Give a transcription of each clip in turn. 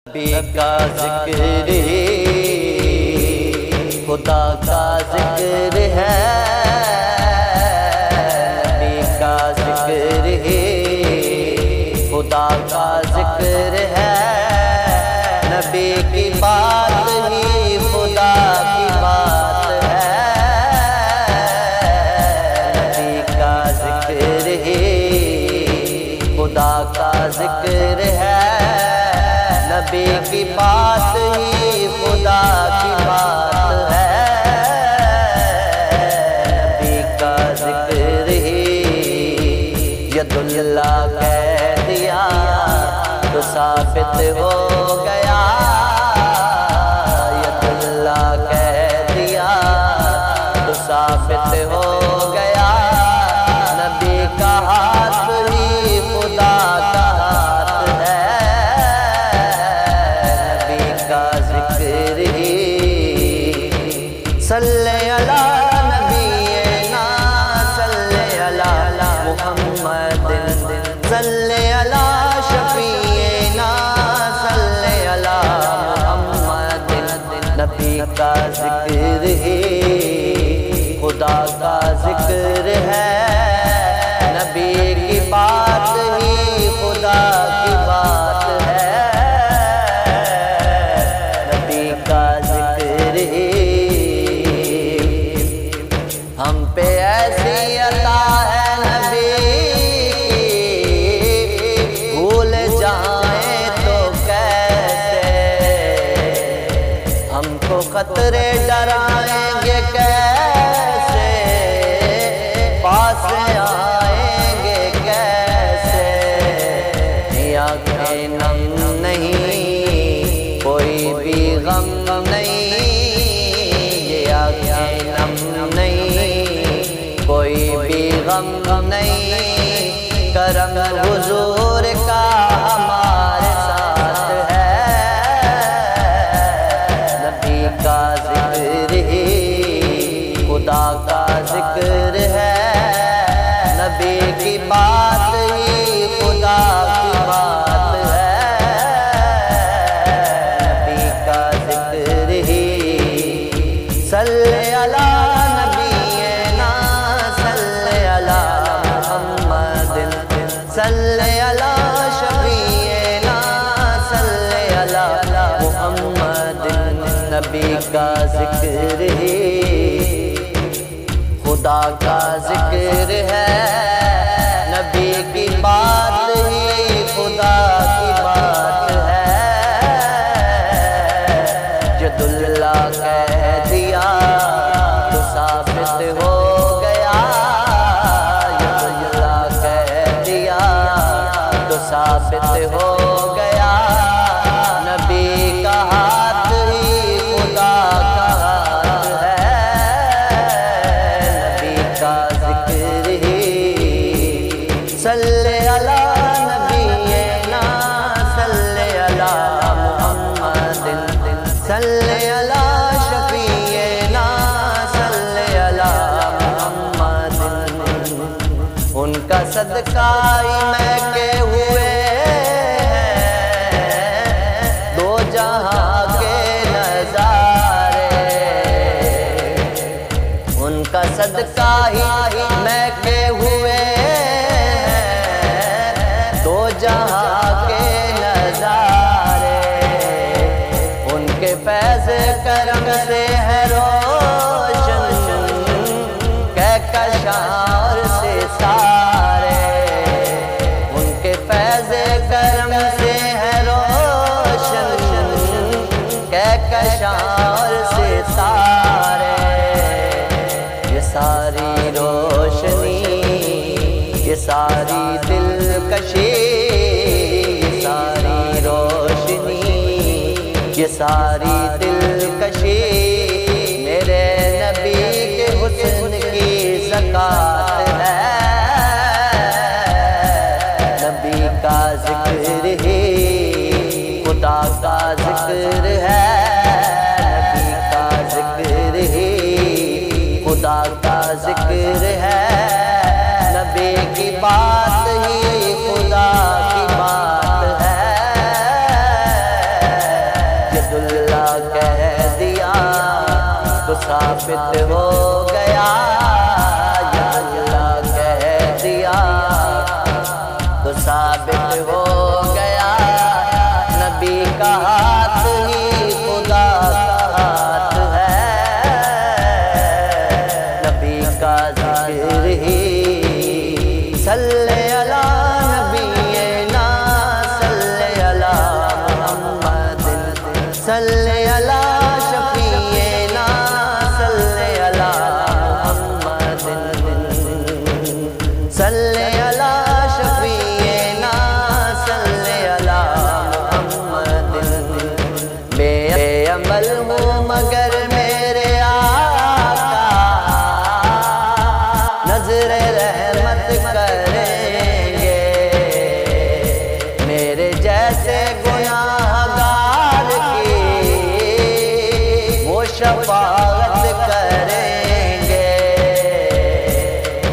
نبی کا ذکر ہی خدا کا ذکر ہے، نبی کا ذکر ہی خدا کا ذکر ہے، نبی کی بات ہی خدا کی بات ہے، نبی کا ذکر ہی خدا کا ذکر ہے، نبی کی بات ہی خدا کی بات ہے، نبی کا ذکر ہی ید اللہ کہہ دیا تو ثابت ہو گیا، ید اللہ کہہ دیا تو ثابت ہو گیا، نبی کا ہاتھ ہی خدا کا ہاتھ ہے، نبی کا ذکر ہی صلی علی نبینا صلی علی محمد صلی علی شفیعنا صلی علی محمد، نبی کا ذکر ہی خدا کا ذکر ہے، نبی کی بات ہی خدا کی بات ہے، نبی کا ذکر ہی ہم پہ ایسی عطا ہے نبی کی، بھول جائیں تو کیسے، ہم کو خطرے ڈرائیں گے کیسے، پاس آئیں گے کیسے، آنکھیں نم نہیں کوئی بھی غم نہیں، یہ آنکھیں نم نہیں کوئی بھی غم نہیں، کرم حضور کا ہمارے ساتھ ہے، نبی کا ذکر ہی خدا کا ذکر ہے، نبی کی بات ہی خدا کی بات ہے، نبی کا ذکر ہی صلی علی نبینا صلی علی محمد صلی علی شفیعنا صلی علی محمد، نبی کا ذکر ہی خدا کا ذکر ہے، نبی کی بات ہی خدا کی بات ہے، جد اللہ کہہ دیا تو ثابت ہو گیا، جد اللہ کہہ دیا تو ثابت ہو گیا، نبی کا ہاتھ ہی خدا کا ہاتھ ہے، نبی کا ذکر ہی صلی علی نبینا صلی علی محمد صلی علی شفیعنا صلی علی محمد، ان کا صدقہ ہی میں کے ہوئے ہیں دو جہاں کے نظارے، ان کا صدقہ ہی میں کے ہوئے ہیں دو جہاں کے نظارے، ان کے فیض کرم سے ہے روشن کہکشاں اور ستارے، ان کے فیض کرم سے ہے روشن کہکشاں اور ستارے، یہ ساری روشنی یہ ساری دلکشی، یہ ساری روشنی یہ ساری دلکشی، میرے نبی کے حسن کی زکات ہے، نبی کا ذکر ہی خدا کا ذکر ہے، نبی کا ذکر ہی خدا کا ذکر ہے، نبی کی بات ہی خدا کی بات ہے، یداللہ کہہ دیا تو ثابت ہو گیا، یداللہ کہہ دیا تو ثابت ہو گیا، نبی کا ہاتھ ہی خدا کا ہاتھ ہے، نبی کا ذکر ہی صلی علی نبینا صلی علی محمد صلی علی شفیعنا صلی علی محمد صلی علی شفیعنا صلی علی محمد۔ بے عمل ہوں مگر میرے آقا نظر رحمت کریں گے، میرے جیسے گناہگار کی وہ شفاعت کریں گے،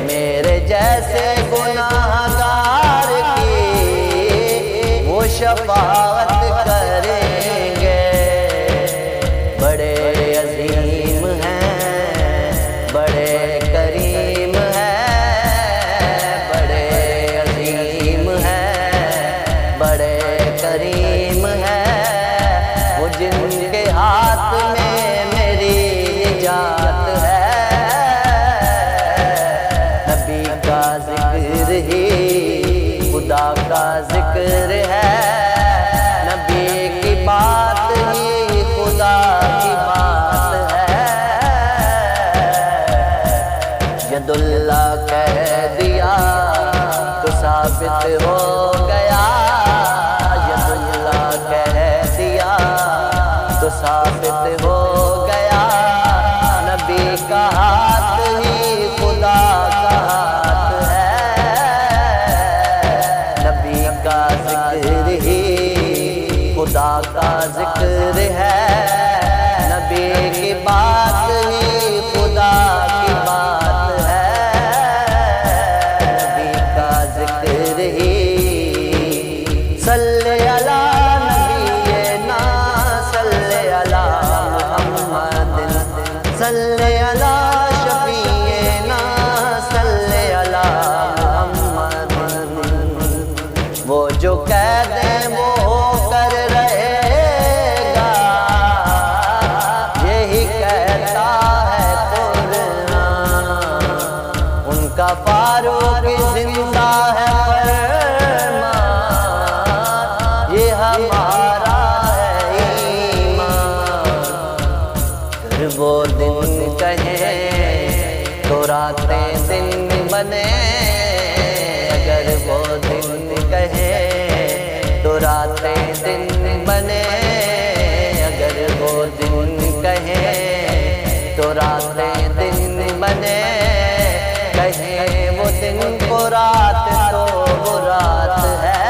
میرے جیسے گناہگار کی وہ شفاعت کریں گے۔ بڑے عظیم ہیں، بڑے کریم ہیں، بڑے عظیم ہیں، بڑے کریم ہیں، وہ جن کے ہاتھ میں میری نجات ہے، نبی کا ذکر ہی خدا کا ذکر ہے، نبی کی بات ہی خدا کی بات ہے، یداللہ کہہ دیا تو ثابت ہو گیا، یداللہ کہہ دیا تو ثابت ہو گیا، نبی کا ہاتھ ہی خدا کا ہاتھ ہے، نبی کا ذکر ہی خدا کا ذکر ہے، نبی کی بات ہی خدا کی بات ہے، نبی کا ذکر ہی صلی علی نبینا صلی علی محمد صلی علی شفیعنا صلی علی محمد۔ وہ جو کہہ دیں وہ کر رہے گا، یہی کہتا ہے قرآن، ان کا فاروق زندہ ہے فرمان، یہ ہمارا ہے ایمان۔ پھر وہ دن کہیں تو راتیں دن بنے، اگر وہ دن کہیں تو راتیں دن بنے، اگر وہ دن کہیں تو راتیں دن بنے، کہیں وہ دن کو رات تو وہ رات ہے،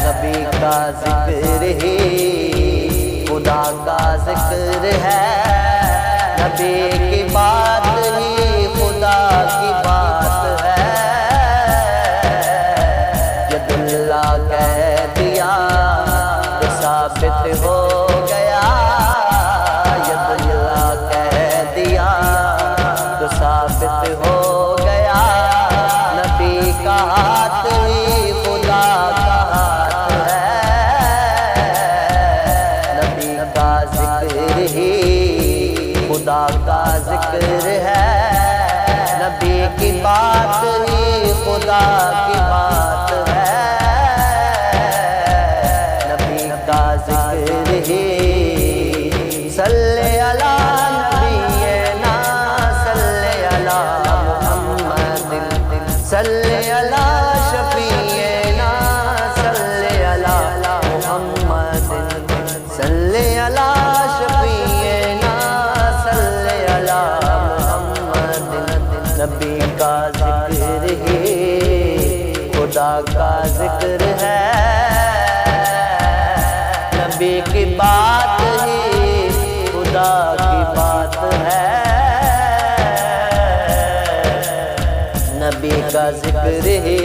نبی کا ذکر ہی خدا کا ذکر ہے، نبی کی بات ہی خدا کی بات ہے، یداللہ کہہ دیا تو ثابت ہو گیا، یداللہ کہہ دیا تو ثابت ہو گیا، نبی کا ہاتھ ہی خدا کا ہاتھ ہے، نبی کا ذکر ہی خدا کا ذکر ہے، نبی کی بات ہی خدا کی بات ہے، نبی کا ذکر ہی صلی علی نبینا صلی علی محمد صلی علی شفیعنا صلی علی محمد صلی علی شفیعنا صلی علی محمد۔ نبی کا ذکر ہی خدا کا ذکر ہے، نبی کی بات ہی خدا کی بات ہے، نبی کا ذکر ہی